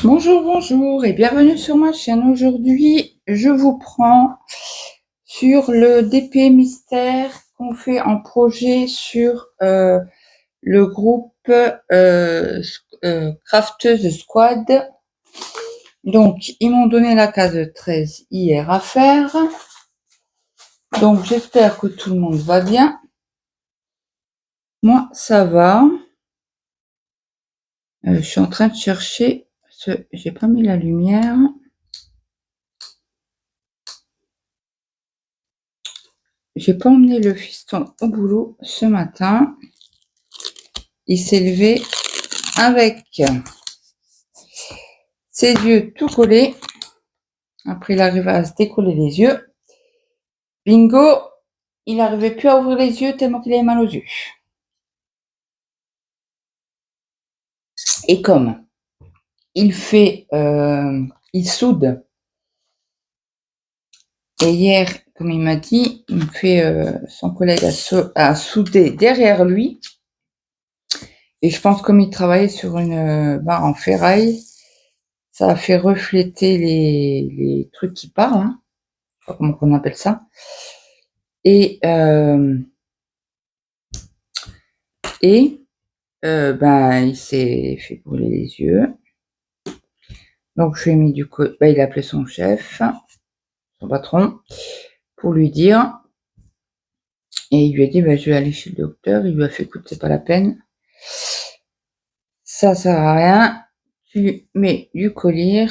Bonjour, bonjour et bienvenue sur ma chaîne. Aujourd'hui, je vous prends sur le DP mystère qu'on fait en projet sur le groupe Crafteuse Squad. Donc, ils m'ont donné la case 13 hier à faire. Donc, j'espère que tout le monde va bien. Moi, ça va. Je suis en train de chercher. J'ai pas mis la lumière. J'ai pas emmené le fiston au boulot ce matin. Il s'est levé avec ses yeux tout collés. Après, il arrive à se décoller les yeux. Bingo, il n'arrivait plus à ouvrir les yeux tellement qu'il avait mal aux yeux. Et comme il soude. Et hier, comme il m'a dit, il me fait son collègue a soudé derrière lui. Et je pense comme il travaillait sur une barre en ferraille, ça a fait refléter les trucs qui parlent. Hein. Je sais pas comment on appelle ça. Et il s'est fait brûler les yeux. Donc je lui ai mis du coup, il a appelé son chef, son patron, pour lui dire. Et il lui a dit, je vais aller chez le docteur. Il lui a fait, écoute, c'est pas la peine. Ça sert à rien. Tu mets du collier.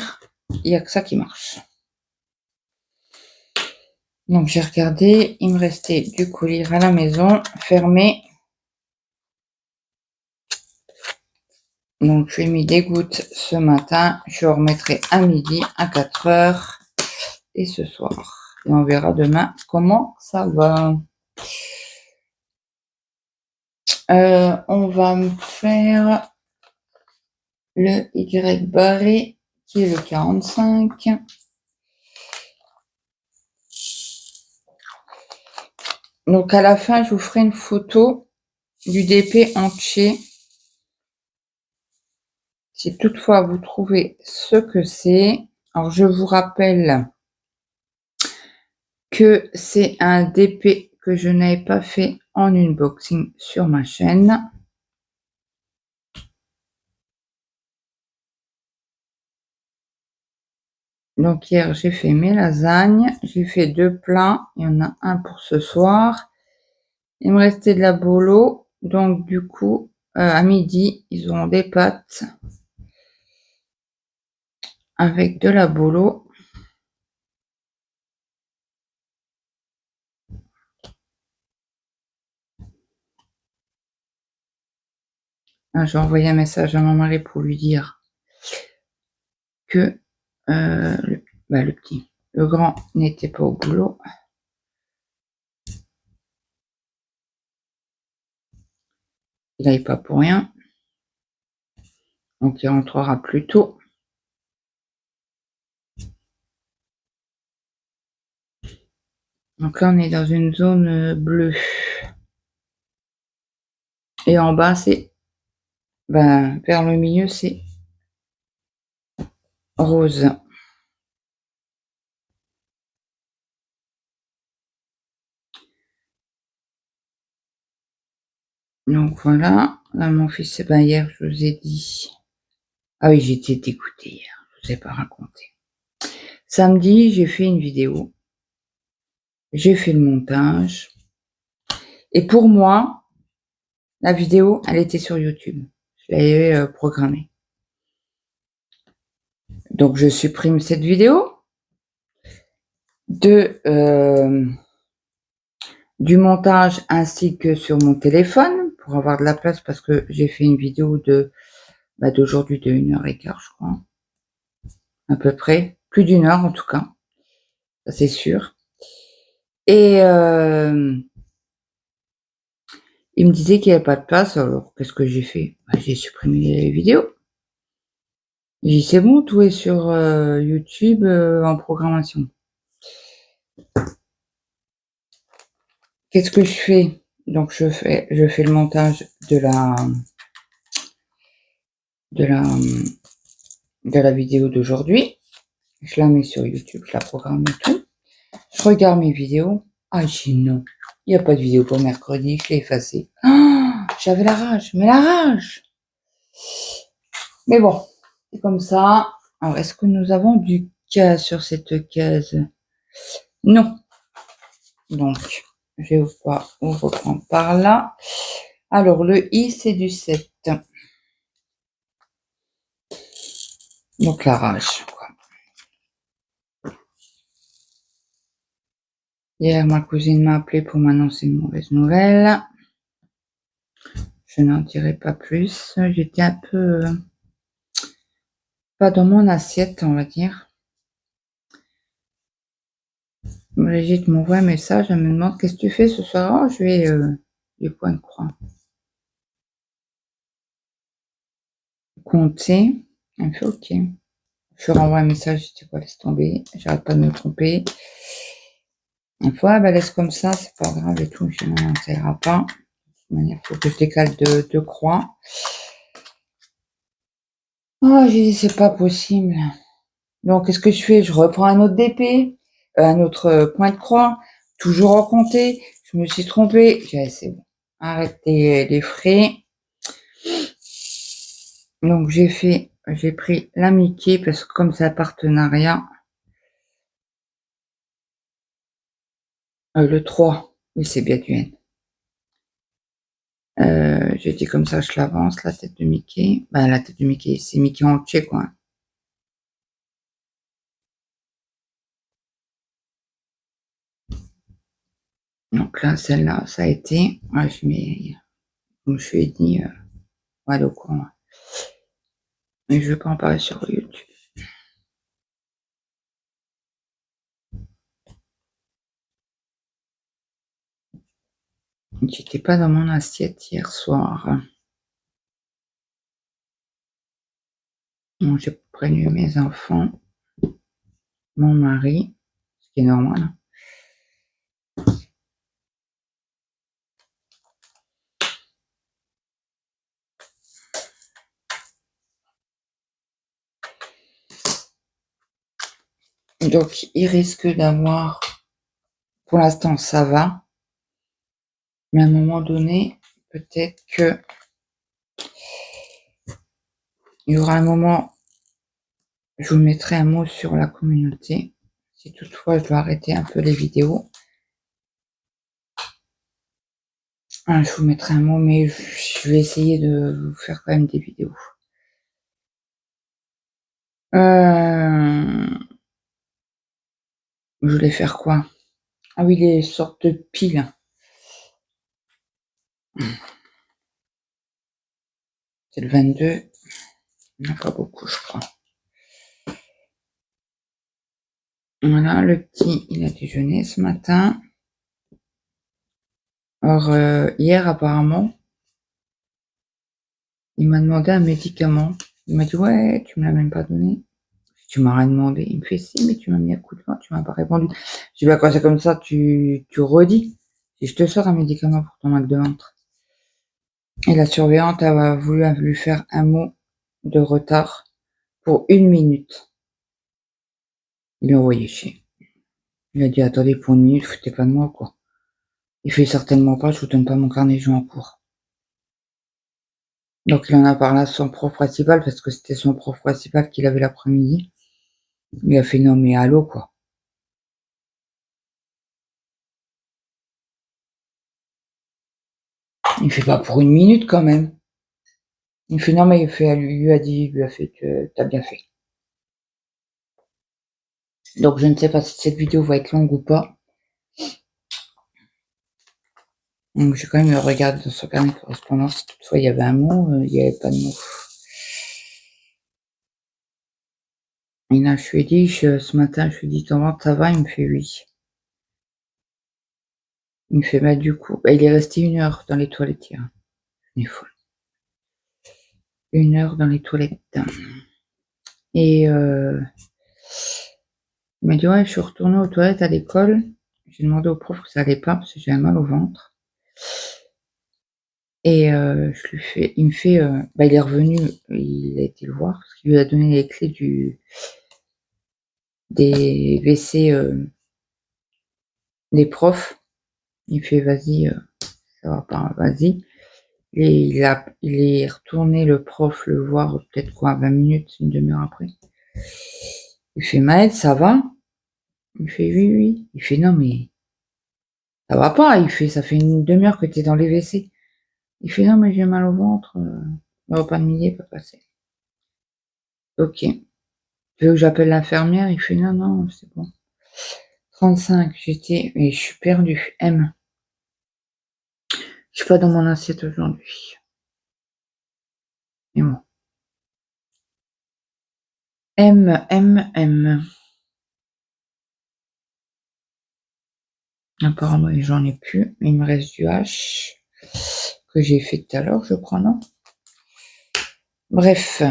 Il n'y a que ça qui marche. Donc j'ai regardé. Il me restait du collier à la maison, fermé. Donc je lui ai mis des gouttes ce matin. Je remettrai à midi, à 4 heures. Et ce soir. Et on verra demain comment ça va. On va me faire le Y barré qui est le 45. Donc à la fin, je vous ferai une photo du DP entier. Si toutefois vous trouvez ce que c'est. Alors je vous rappelle que c'est un DP que je n'avais pas fait en unboxing sur ma chaîne. Donc hier, j'ai fait mes lasagnes. J'ai fait 2 plats. Il y en a un pour ce soir. Il me restait de la bolo. Donc du coup, à midi, ils auront des pâtes avec de la bolo. J'ai envoyé un message à mon mari pour lui dire que le petit, le grand n'était pas au boulot. Il n'aille pas pour rien. Donc il rentrera plus tôt. Donc là on est dans une zone bleue. Et en bas c'est vers le milieu c'est rose. Donc voilà, là mon fils, hier je vous ai dit. Ah oui, j'étais dégoûtée hier, je vous ai pas raconté. Samedi, j'ai fait une vidéo. J'ai fait le montage. Et pour moi, la vidéo, elle était sur YouTube. Je l'avais programmée. Donc je supprime cette vidéo du montage ainsi que sur mon téléphone pour avoir de la place parce que j'ai fait une vidéo d'aujourd'hui de 1h15 je crois. À peu près. Plus d'1 heure en tout cas. Ça c'est sûr. Et il me disait qu'il n'y avait pas de place, alors qu'est-ce que j'ai fait? J'ai supprimé les vidéos. J'ai dit c'est bon, tout est sur YouTube en programmation. Qu'est-ce que je fais? Donc je fais le montage de la de la vidéo d'aujourd'hui. Je la mets sur YouTube, je la programme et tout. Je regarde mes vidéos. Ah, j'ai dit non, il n'y a pas de vidéo pour mercredi, je l'ai effacée. Oh, j'avais la rage, mais la rage. Mais bon, c'est comme ça. Alors, est-ce que nous avons du cas sur cette case? Non. Donc, je vais pas reprendre par là. Alors, le I, c'est du 7. Donc, la rage, quoi. Hier, ma cousine m'a appelé pour m'annoncer une mauvaise nouvelle. Je n'en dirai pas plus. J'étais un peu pas dans mon assiette, on va dire. Brigitte m'envoie un message, elle me demande qu'est-ce que tu fais ce soir. Oh, je vais du point de croix. Compter. Elle me fait OK. Je renvoie un message, je dis quoi, laisse tomber. J'arrête pas de me tromper. Une fois, bah, laisse comme ça, c'est pas grave et tout. Je dis non, ça ira pas. De toute manière, il faut que je décale de croix. Oh, j'ai dit, c'est pas possible. Donc, qu'est-ce que je fais? Je reprends un autre DP, un autre point de croix, toujours en compter. Je me suis trompée. J'ai dit, c'est bon. Arrêtez les frais. Donc, j'ai pris l'amitié parce que comme c'est un partenariat, le 3, oui, c'est bien du N. J'ai dit comme ça, je l'avance, la tête de Mickey. Ben, la tête de Mickey, c'est Mickey entier, quoi. Donc là, celle-là, ça a été. Ouais, je mets, comme je lui ai dit, voilà, au courant. Mais je vais pas en parler sur YouTube. J'étais pas dans mon assiette hier soir. Bon, j'ai prévenu mes enfants, mon mari, ce qui est normal. Donc, il risque d'avoir, pour l'instant, ça va. Mais à un moment donné, peut-être que il y aura un moment, je vous mettrai un mot sur la communauté. Si toutefois je dois arrêter un peu les vidéos. Je vous mettrai un mot, mais je vais essayer de vous faire quand même des vidéos. Je voulais faire quoi? Ah oui, les sortes de piles. C'est le 22. Il n'y en a pas beaucoup, je crois. Voilà, le petit, il a déjeuné ce matin. Or, hier, apparemment, il m'a demandé un médicament. Il m'a dit, ouais, tu me l'as même pas donné. Tu m'as rien demandé. Il me fait, si, mais tu m'as mis un coup de poing, tu m'as pas répondu. Je dis, bah, quand c'est comme ça, tu redis. Si je te sors un médicament pour ton mal de ventre. Et la surveillante a voulu lui faire un mot de retard pour 1 minute. Il l'a envoyé chier. Il a dit, attendez, pour 1 minute, foutez pas de moi, quoi. Il fait certainement pas, je vous donne pas mon carnet, je vais en cours. Donc, il en a parlé à son prof principal, parce que c'était son prof principal qu'il avait l'après-midi. Il a fait, non, mais allô, quoi. Il fait pas pour 1 minute, quand même. Il fait, non, mais il lui a fait que t'as bien fait. Donc, je ne sais pas si cette vidéo va être longue ou pas. Donc, j'ai quand même regardé dans son carnet de correspondance si toutefois il y avait un mot, il n'y avait pas de mot. Et là, je lui ai dit, ce matin, je lui ai dit, ton ventre, ça va? Il me fait oui. Il me fait, bah, du coup, bah, il est resté 1 heure dans les toilettes hier. Il est folle. 1 heure dans les toilettes. Et il m'a dit, ouais, je suis retournée aux toilettes à l'école. J'ai demandé au prof que ça allait pas parce que j'avais mal au ventre. Et il me fait, il est revenu, il a été le voir parce qu'il lui a donné les clés des WC, des profs. Il fait: «Vas-y, ça va pas, vas-y». Et il est retourné le prof le voir, peut-être quoi, 20 minutes, une demi-heure après. Il fait: «Maëlle, ça va?» Il fait: «Oui, oui». Il fait: «Non mais ça va pas». Il fait: «Ça fait une demi-heure que tu es dans les WC». Il fait: «Non mais j'ai mal au ventre, le repas de midi est pas passé». OK. Tu veux que j'appelle l'infirmière? Il fait: «Non, non, c'est bon». 35, mais je suis perdue. M. Je suis pas dans mon assiette aujourd'hui. Et moi. M, M, M. Apparemment, j'en ai plus. Il me reste du H que j'ai fait tout à l'heure, je crois, non? Bref.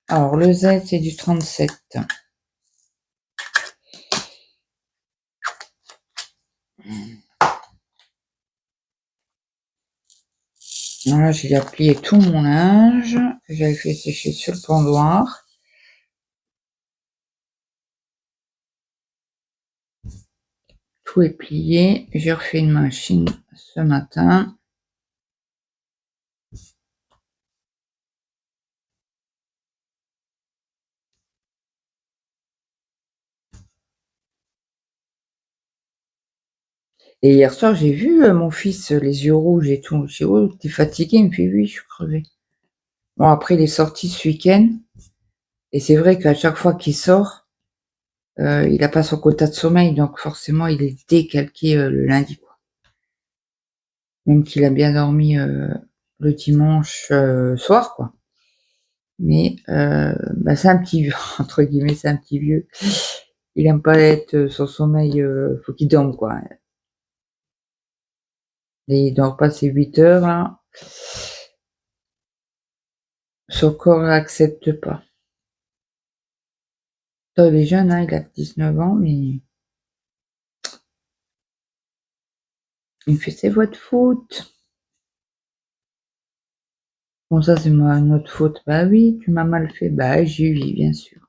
Alors, le Z, c'est du 37. Voilà, j'ai plié tout mon linge que j'avais fait sécher sur le pendoir. Tout est plié. J'ai refait une machine ce matin. Et hier soir, j'ai vu mon fils, les yeux rouges et tout. Je dis: «Oh, t'es fatigué?» Il me fait: «Oui, je suis crevé». Bon, après, il est sorti ce week-end. Et c'est vrai qu'à chaque fois qu'il sort, il n'a pas son quota de sommeil. Donc forcément, il est décalqué le lundi, quoi. Même qu'il a bien dormi le dimanche soir, quoi. Mais c'est un petit vieux, entre guillemets, c'est un petit vieux. Il aime pas être son sommeil, faut qu'il dorme, quoi. Et il dort pas ses 8 heures, là. Son corps l'accepte pas. Toi, il est jeune, hein, il a 19 ans, mais il me fait: «C'est votre faute». Bon, ça, c'est notre faute. Bah oui, tu m'as mal fait. Bah, j'ai oui, bien sûr.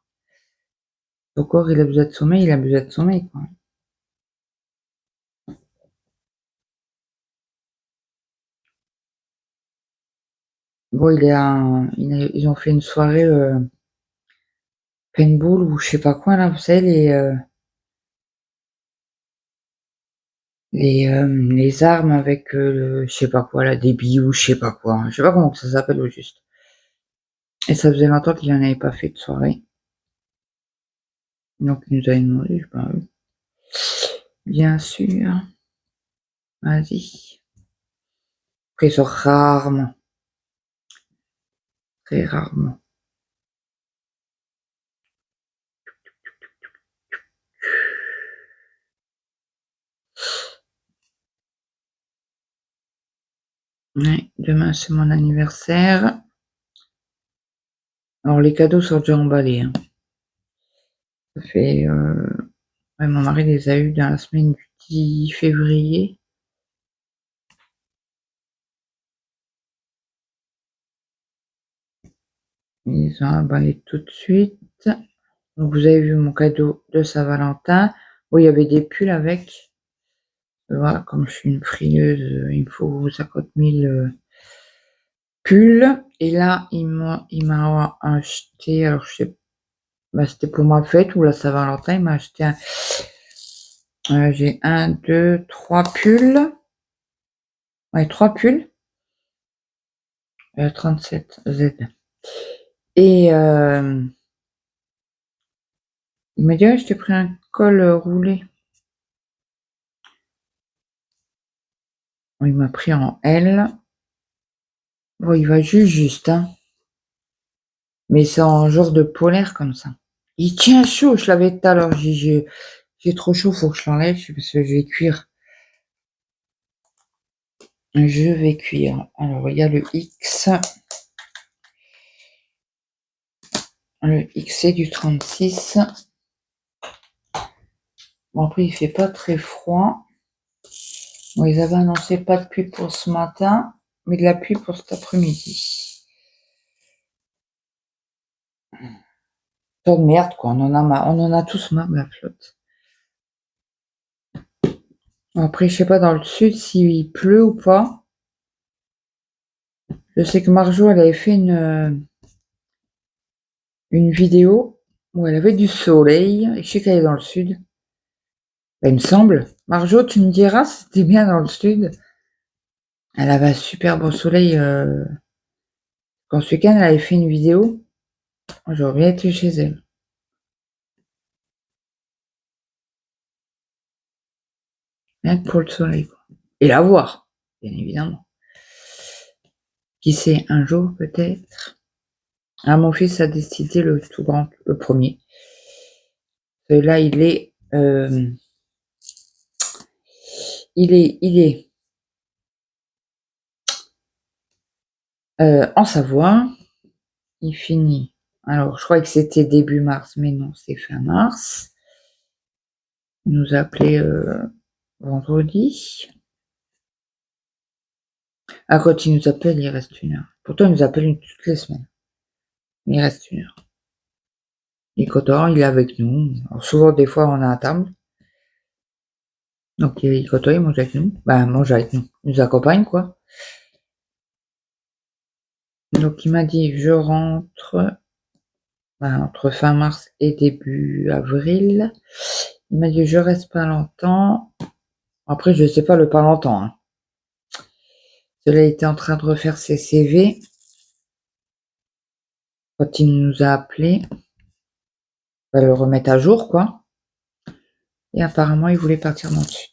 Ton corps, il a besoin de sommeil, il a besoin de sommeil, quoi. Bon, ils ont fait une soirée paintball ou je sais pas quoi, là, vous savez, les armes avec je sais pas quoi, là, des billes ou je sais pas quoi. Je sais pas comment ça s'appelle au juste. Et ça faisait longtemps qu'il en avait pas fait de soirée. Donc, il nous avait demandé, je bah oui. Bien sûr. Vas-y. Après, ils sortent rarement. Très rarement. Ouais, demain, c'est mon anniversaire. Alors, les cadeaux sont déjà emballés, hein. Ça fait, ouais, mon mari les a eus dans la semaine du 10 février. Ils les ont emballés tout de suite. Donc, vous avez vu mon cadeau de Saint-Valentin. Bon, il y avait des pulls avec. Voilà, comme je suis une frileuse, il me faut 50 000 pulls. Et là, il m'a acheté, alors je sais, c'était pour ma fête ou la Saint-Valentin, il m'a acheté j'ai 1, 2, 3 pulls. Ouais, 3 pulls. 37 Z. Et il m'a dit: «Ouais, je t'ai pris un col roulé». Bon, il m'a pris en L. Bon, il va juste, hein. Mais c'est en genre de polaire comme ça. Il tient chaud, je l'avais tout à l'heure. J'ai trop chaud, faut que je l'enlève parce que je vais cuire. Je vais cuire. Alors, il y a le X. Le X, c'est du 36. Bon, après, il fait pas très froid. Bon, ils avaient annoncé pas de pluie pour ce matin. mais de la pluie pour cet après-midi. Temps de merde, quoi. On en a tous marre de la flotte. Après, je sais pas dans le sud s'il pleut ou pas. Je sais que Marjo, elle avait fait une vidéo où elle avait du soleil. Et je sais qu'elle est dans le sud. Ben, il me semble. Marjo, tu me diras si c'était bien dans le sud. Elle avait un super beau soleil. Quand ce week-end, elle avait fait une vidéo. J'aurais bien été chez elle. Rien que pour le soleil, quoi. Et la voir, bien évidemment. Qui sait, un jour peut-être. Ah, mon fils a décidé le tout grand, le premier. Là, il est en Savoie. Il finit. Alors, je crois que c'était début mars, mais non, c'est fin mars. Il nous a appelé vendredi. Ah, quand il nous appelle, il reste 1 heure. Pourtant, il nous appelle toutes les semaines. Il reste 1 heure. Il est content, il est avec nous. Alors, souvent, des fois, on est à table. Donc, il est content, il mange avec nous. Bah, mange avec nous. Il nous accompagne, quoi. Donc, il m'a dit, je rentre entre fin mars et début avril. Il m'a dit, je reste pas longtemps. Après, je sais pas le pas longtemps. Hein. Cela était en train de refaire ses CV. Quand il nous a appelé, va le remettre à jour, quoi. Et apparemment, il voulait partir dans le sud.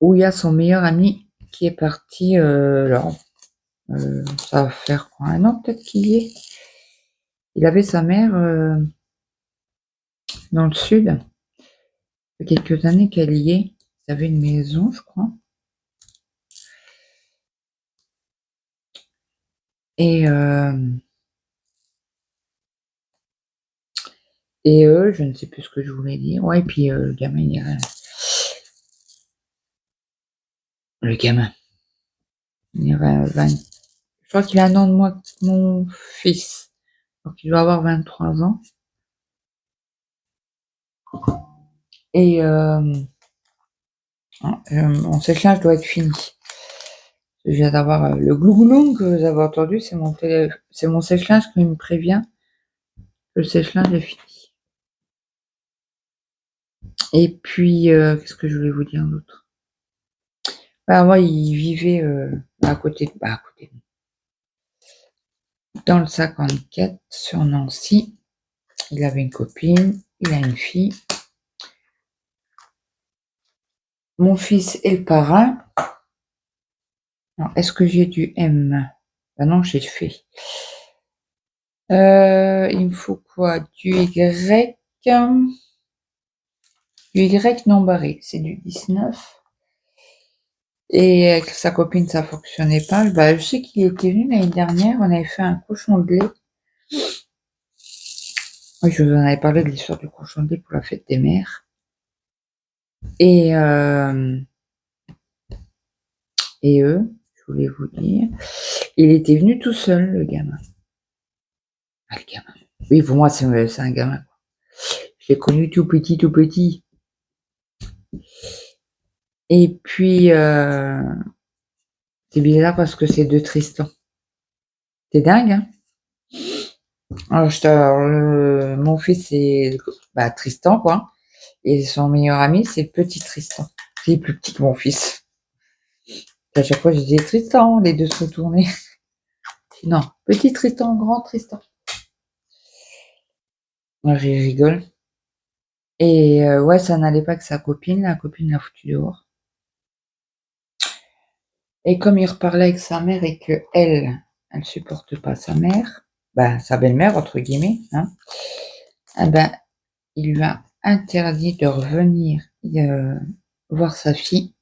Où il y a son meilleur ami qui est parti, là. Ça va faire quoi, 1 an peut-être qu'il y est. Il avait sa mère dans le sud. Ça fait quelques années qu'elle y est. Il avait une maison, je crois. Et je ne sais plus ce que je voulais dire. Ouais, et puis le gamin, il est... Le gamin. Il a 20... Je crois qu'il a 1 an de moins que mon fils. Donc il doit avoir 23 ans. Et mon sèche-linge doit être fini. Je viens d'avoir le glouglou que vous avez entendu, c'est mon sèche-linge qui me prévient que le sèche-linge est fini. Et puis, qu'est-ce que je voulais vous dire d'autre? Bah, moi, il vivait à côté de nous. Dans le 54, sur Nancy. Il avait une copine, il a une fille. Mon fils est le parrain. Alors, est-ce que j'ai du M? Ben non, j'ai fait. Il me faut quoi? Du Y. Du Y non barré, c'est du 19. Et avec sa copine, ça fonctionnait pas. Bah, je sais qu'il était venu l'année dernière, on avait fait un cochon de lait. Oui, je vous en avais parlé de l'histoire du cochon de lait pour la fête des mères. Et je voulais vous dire, il était venu tout seul, le gamin. Ah, le gamin. Oui, pour moi, c'est un gamin. Je l'ai connu tout petit, tout petit. Et puis, c'est bizarre parce que c'est de Tristan. C'est dingue, hein? Alors, mon fils, c'est Tristan, quoi. Et son meilleur ami, c'est petit Tristan. C'est plus petit que mon fils. À chaque fois, je disais Tristan, les deux se retournaient. Non, petit Tristan, grand Tristan. Moi, je rigole. Et ouais, ça n'allait pas que sa copine. La copine l'a foutu dehors. Et comme il reparlait avec sa mère et que elle supporte pas sa mère, sa belle-mère, entre guillemets, hein, il lui a interdit de revenir voir sa fille.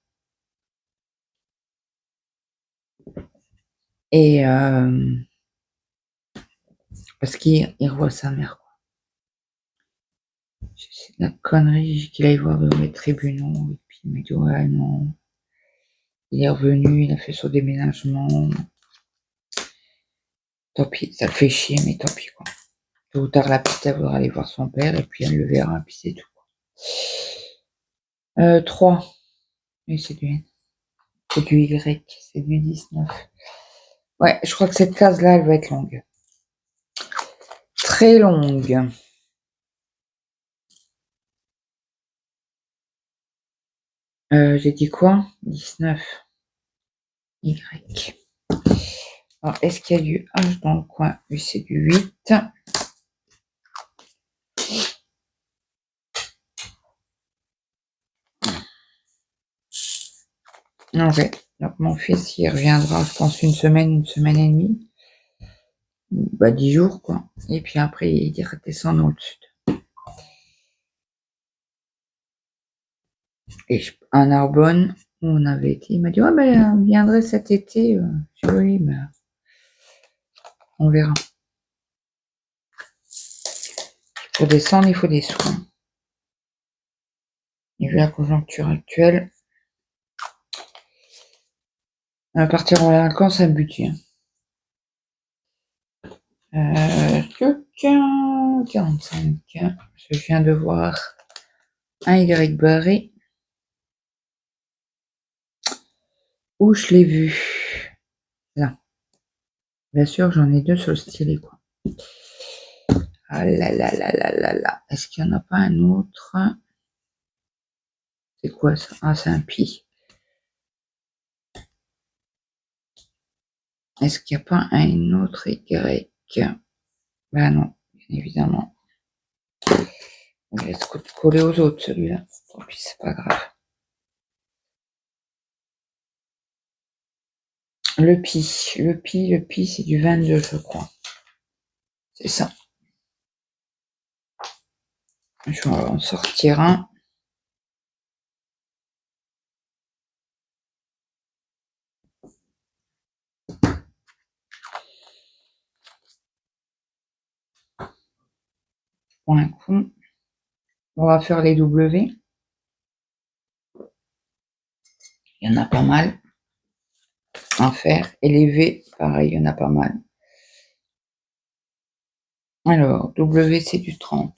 Et parce qu'il revoit sa mère, quoi. C'est de la connerie qu'il aille voir dans les tribunaux. Et puis il m'a dit, ouais, non. Il est revenu, il a fait son déménagement. Tant pis, ça le fait chier, mais tant pis, quoi. Tôt ou tard, la petite, elle voudra aller voir son père, et puis elle le verra, puis c'est tout. 3. Et c'est du N. C'est du Y, c'est du 19. Ouais, je crois que cette case-là, elle va être longue. Très longue. J'ai dit quoi? 19. Y. Alors, est-ce qu'il y a du H dans le coin? Oui, c'est du 8. Ok. Donc, mon fils, il reviendra, je pense, une semaine et demie. 10 jours, quoi. Et puis après, il redescend dans le sud. Et à Narbonne, où on avait été, il m'a dit, ouais, elle viendrait cet été. Je dis, oui, mais on verra. Pour descendre, il faut des soins. Et vu la conjoncture actuelle, partir en vacances, c'est un budget. 45. Je viens de voir un Y barré. Où je l'ai vu? Là. Bien sûr, j'en ai 2 sur le stylet, quoi. Ah là là là là là là. Est-ce qu'il n'y en a pas un autre? C'est quoi ça? Ah, c'est un pi. Est-ce qu'il n'y a pas un autre Y? Ben non, bien évidemment. On va se coller aux autres, celui-là. Tant pis, c'est pas grave. Le pi, c'est du 22, je crois. C'est ça. Je vais en sortir un. Pour un coup. On va faire les W. Il y en a pas mal à faire. Et les V, pareil, il y en a pas mal. Alors, W, c'est du 30.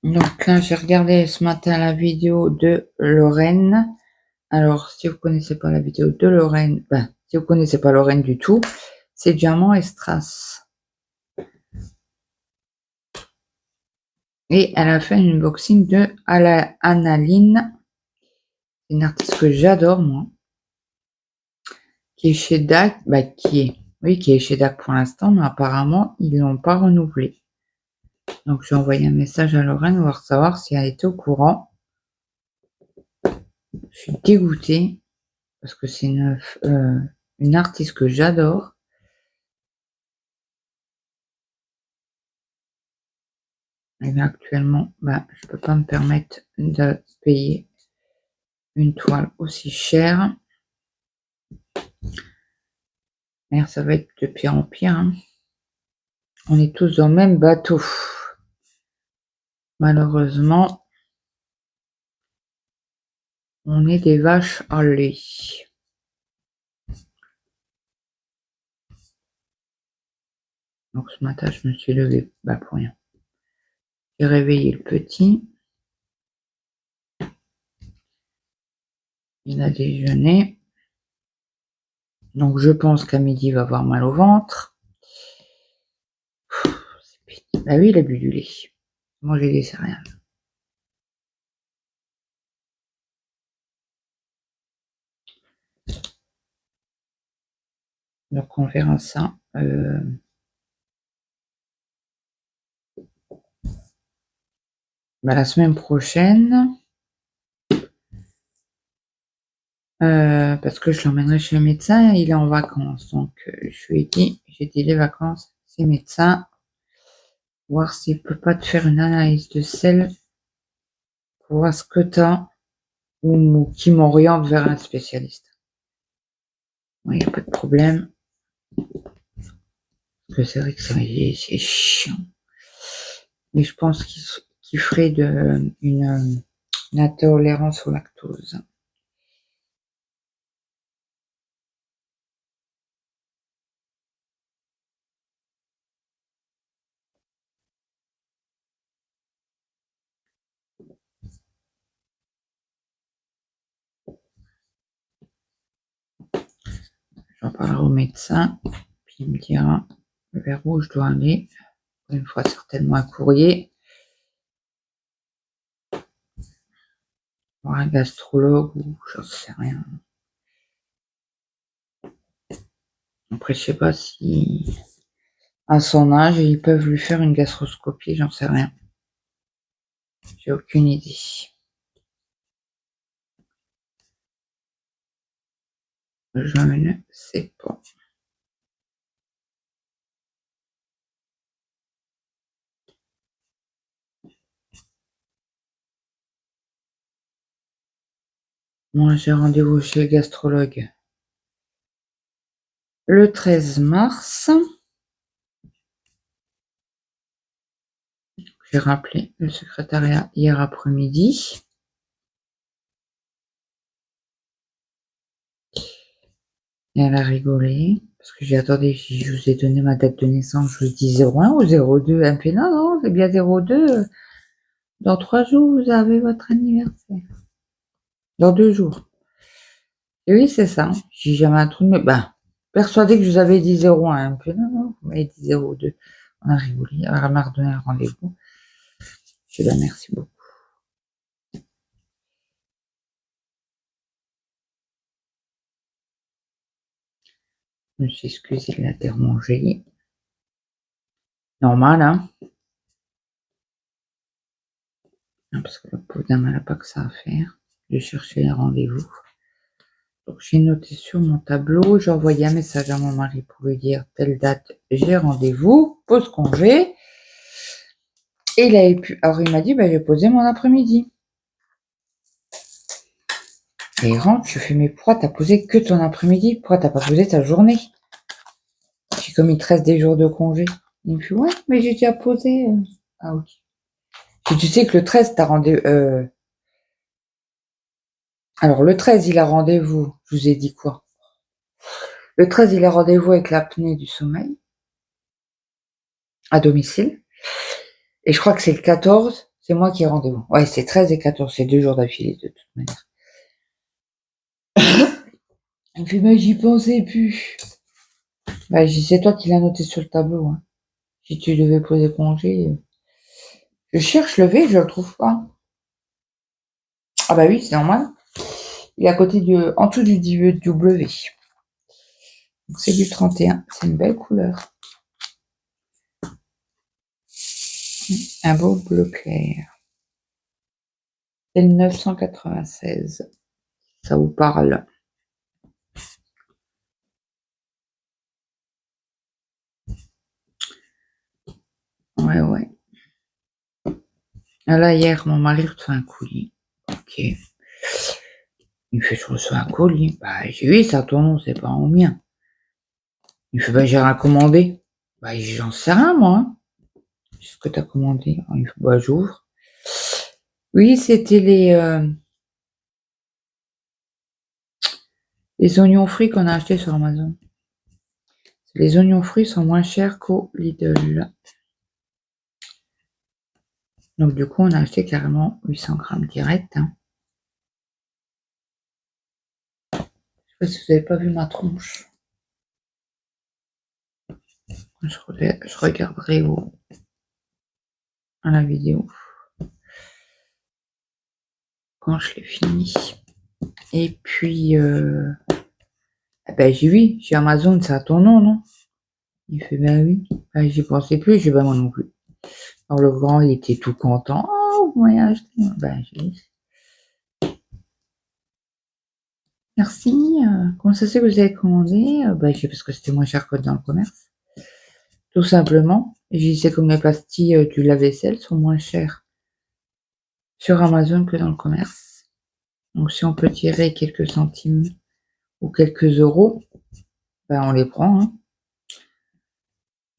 Donc là, j'ai regardé ce matin la vidéo de Lorraine. Alors, si vous connaissez pas la vidéo de Lorraine, si vous connaissez pas Lorraine du tout, c'est Diamant et Strass. Et elle a fait une unboxing de Analine, une artiste que j'adore, moi, qui est chez DAC, qui est chez DAC pour l'instant, mais apparemment, ils l'ont pas renouvelé. Donc, j'ai envoyé un message à Lorraine pour savoir si elle était au courant. Je suis dégoûtée parce que c'est une artiste que j'adore. Et actuellement, je peux pas me permettre de payer une toile aussi chère. Merde, ça va être de pire en pire. Hein. On est tous dans le même bateau. Malheureusement, on est des vaches à lait. Donc ce matin, je me suis levée pour rien. J'ai réveillé le petit. Il a déjeuné. Donc je pense qu'à midi, il va avoir mal au ventre. Bah oui, il a bu du lait. Manger des céréales. Donc on verra ça. La semaine prochaine. Parce que je l'emmènerai chez le médecin, il est en vacances. Donc je lui ai dit, j'ai dit les vacances, c'est médecin. Voir s'il peut pas te faire une analyse de sel pour voir ce que tu as ou qui m'oriente vers un spécialiste. il n'y a pas de problème. Parce que c'est vrai que c'est chiant. Mais je pense qu'il ferait une intolérance au lactose. J'en parlerai au médecin, puis il me dira vers où je dois aller. Une fois certainement un courrier. Voir un gastrologue ou j'en sais rien. Après, je sais pas si à son âge, ils peuvent lui faire une gastroscopie, j'en sais rien. J'ai aucune idée. Je ne sais pas. Moi, j'ai rendez-vous chez le gastrologue le 13 mars. J'ai rappelé le secrétariat hier après-midi. Et elle a rigolé. Parce que j'ai attendu, je vous ai donné ma date de naissance, je vous dis 01 ou 02. Elle me fait non, non, c'est bien 02. Dans 3 jours, vous avez votre anniversaire. Dans 2 jours. Et oui, c'est ça. J'ai jamais un truc, mais persuadé que je vous avais dit 01. Elle me fait non, non, vous m'avez dit 02. On a rigolé. Elle m'a redonné un rendez-vous. Je dis merci beaucoup. Je me suis excusée de la déranger. Normal, hein. Parce que la pauvre dame, elle n'a pas que ça à faire. J'ai cherché les rendez-vous. Donc, j'ai noté sur mon tableau. J'ai envoyé un message à mon mari pour lui dire telle date, j'ai rendez-vous, pause congé. Et il avait pu. Alors, il m'a dit, j'ai posé mon après-midi. Et il rentre, je fais, mais pourquoi t'as posé que ton après-midi? Pourquoi t'as pas posé ta journée? J'ai comme il te reste des jours de congé. Il me fait, ouais, mais j'ai déjà posé. Ah, ok. Et tu sais que le 13, t'as rendez-vous. Alors, le 13, il a rendez-vous. Je vous ai dit quoi? Le 13, il a rendez-vous avec l'apnée du sommeil. À domicile. Et je crois que c'est le 14, c'est moi qui ai rendez-vous. Ouais, c'est 13 et 14, c'est 2 jours d'affilée de toute manière. Il me fait, j'y pensais plus. C'est toi qui l'as noté sur le tableau. Hein. Si tu devais poser congé. Je cherche le V, je le trouve pas. Ah oui, c'est normal. Il est à côté en dessous du W. Donc c'est du 31. C'est une belle couleur. Un beau bleu clair. C'est le 996. Ça vous parle. Ouais. Là, hier, mon mari reçoit un colis. Ok. Il me fait, je reçois un colis. J'ai vu, ça ton nom, c'est pas en mien. Il me fait, j'ai rien commandé. J'en sais rien, moi. C'est ce que t'as commandé. Il me fait, j'ouvre. Oui, c'était les oignons frits qu'on a achetés sur Amazon. Les oignons frits sont moins chers qu'au Lidl. Donc, du coup, on a acheté carrément 800 grammes direct. Hein. Je sais pas si vous n'avez pas vu ma tronche. Je regarderai à la vidéo quand je l'ai fini. Et puis, j'ai Amazon, c'est à ton nom, non? Il fait, oui. J'y pensais plus, moi non plus. Alors, le grand, il était tout content. Oh, vous m'avez acheté. J'ai dit. Merci. Comment ça se fait que vous avez commandé? Parce que c'était moins cher que dans le commerce. Tout simplement. J'ai dit, c'est comme les pastilles du lave-vaisselle sont moins chères sur Amazon que dans le commerce. Donc, si on peut tirer quelques centimes ou quelques euros, ben on les prend, hein.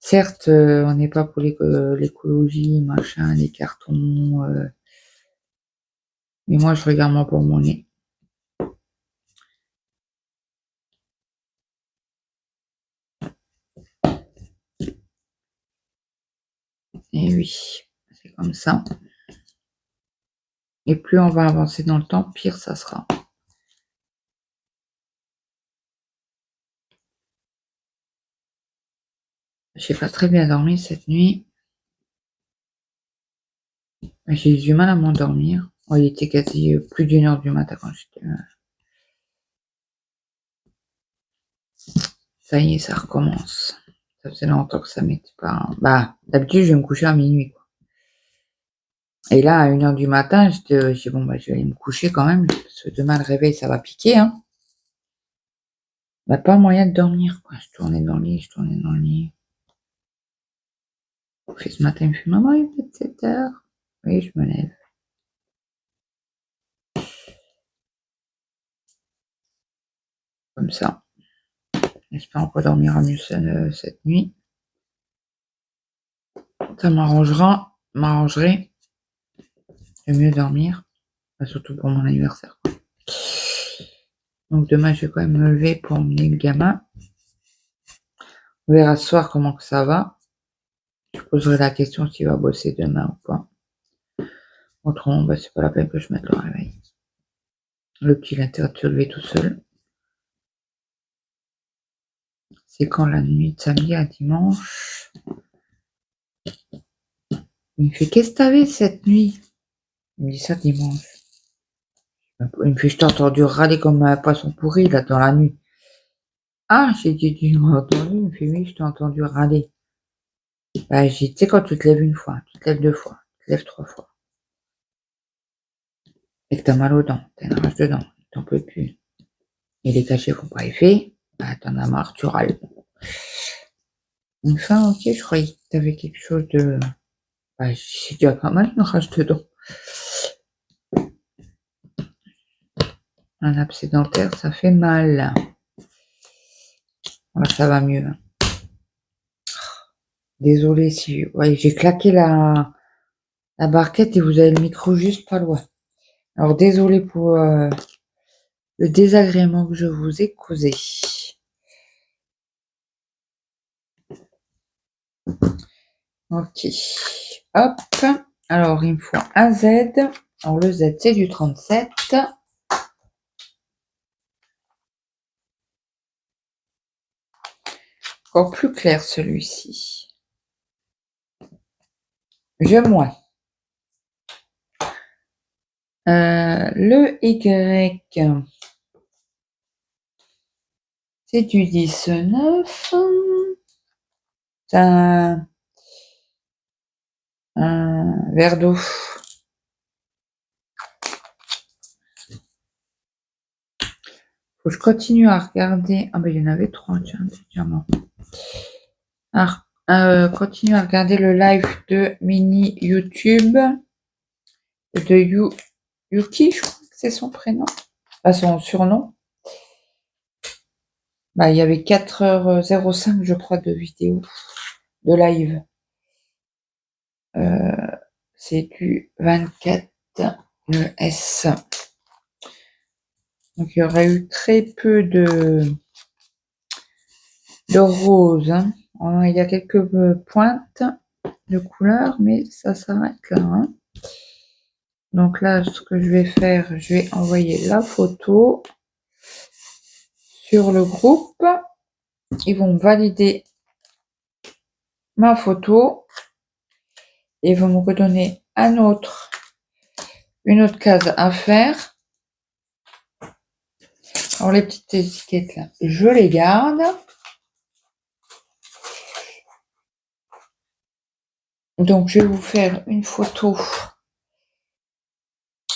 Certes, on n'est pas pour l'écologie, machin, les cartons, mais moi je regarde mon porte-monnaie. Et oui, c'est comme ça. Et plus on va avancer dans le temps, pire ça sera. J'ai pas très bien dormi cette nuit. J'ai eu du mal à m'endormir. Oh, il était quasi plus d'1 heure du matin quand j'étais... Ça y est, ça recommence. Ça faisait longtemps que ça m'était pas... Bah, d'habitude, je vais me coucher à minuit, quoi. Et là, à 1 heure du matin, j'ai dit, bon, bah, je vais aller me coucher quand même, parce que demain, le réveil, ça va piquer, hein. Bah, pas moyen de dormir, quoi. Je tournais dans le lit, je tournais dans le lit. Puis ce matin, il me fait, maman, il est peut-être 7 heures. Oui, je me lève. Comme ça. J'espère qu'on dormira mieux cette nuit. Ça m'arrangerait de mieux dormir. Enfin, surtout pour mon anniversaire, quoi. Donc demain, je vais quand même me lever pour emmener le gamin. On verra ce soir comment que ça va. Je poserai la question s'il va bosser demain ou pas. Autrement, bah, c'est pas la peine que je mette le réveil. Le petit, il a intérêt de se lever tout seul. C'est quand la nuit de samedi à dimanche. Il me fait, qu'est-ce que t'avais cette nuit? Il me dit ça dimanche. Il me fait, je t'ai entendu râler comme un poisson pourri là dans la nuit. Ah, j'ai dit, tu m'as entendu? Il me fait, oui, je t'ai entendu râler. Bah, j'ai dit, tu sais, quand tu te lèves une fois, tu te lèves 2 fois, tu te lèves 3 fois. Et que t'as mal aux dents, t'as une rage de dents, t'en peux plus. Et les cachets font pas effet, bah, t'en as marre, tu râles. Enfin, ok, je croyais que t'avais quelque chose de... Bah, c'est déjà pas mal une rage de dents. Un abcès dentaire, ça fait mal. Là, ça va mieux. Désolée si... Ouais, j'ai claqué la barquette et vous avez le micro juste pas loin. Alors, désolée pour le désagrément que je vous ai causé. Ok. Hop. Alors, il me faut un Z. Alors, le Z, c'est du 37. Encore plus clair, celui-ci. Je moins. Le Y, c'est du 19. C'est un verre d'eau. Faut que je continue à regarder. Ah ben il y en avait 3, tiens, évidemment. Continue à regarder le live de Mini YouTube. De Yuki, je crois que c'est son prénom. Pas son surnom. Bah, il y avait 4h05, je crois, de vidéo, de live. C'est du 24, le S. Donc, il y aurait eu très peu de rose. Hein. Il y a quelques pointes de couleur, mais ça s'arrête là. Hein. Donc là, ce que je vais faire, je vais envoyer la photo sur le groupe. Ils vont valider ma photo et vont me redonner une autre case à faire. Alors les petites étiquettes là, je les garde. Donc je vais vous faire une photo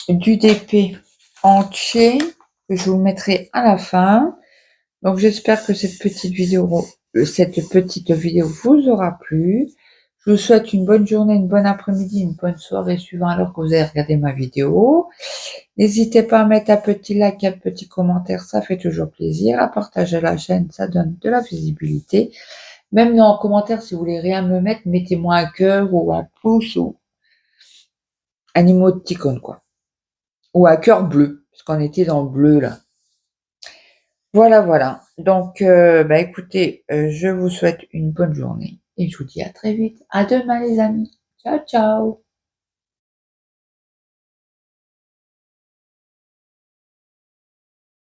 du DP entier que je vous mettrai à la fin. Donc j'espère que cette petite vidéo vous aura plu. Je vous souhaite une bonne journée, une bonne après-midi, une bonne soirée suivant l'heure que vous avez regardé ma vidéo. N'hésitez pas à mettre un petit like, un petit commentaire, ça fait toujours plaisir. À partager la chaîne, ça donne de la visibilité. Même en commentaire, si vous voulez rien me mettre, mettez-moi un cœur ou un pouce ou un émoticône, quoi. Ou un cœur bleu, parce qu'on était dans le bleu, là. Voilà, voilà. Donc, écoutez, je vous souhaite une bonne journée et je vous dis à très vite. À demain, les amis. Ciao, ciao.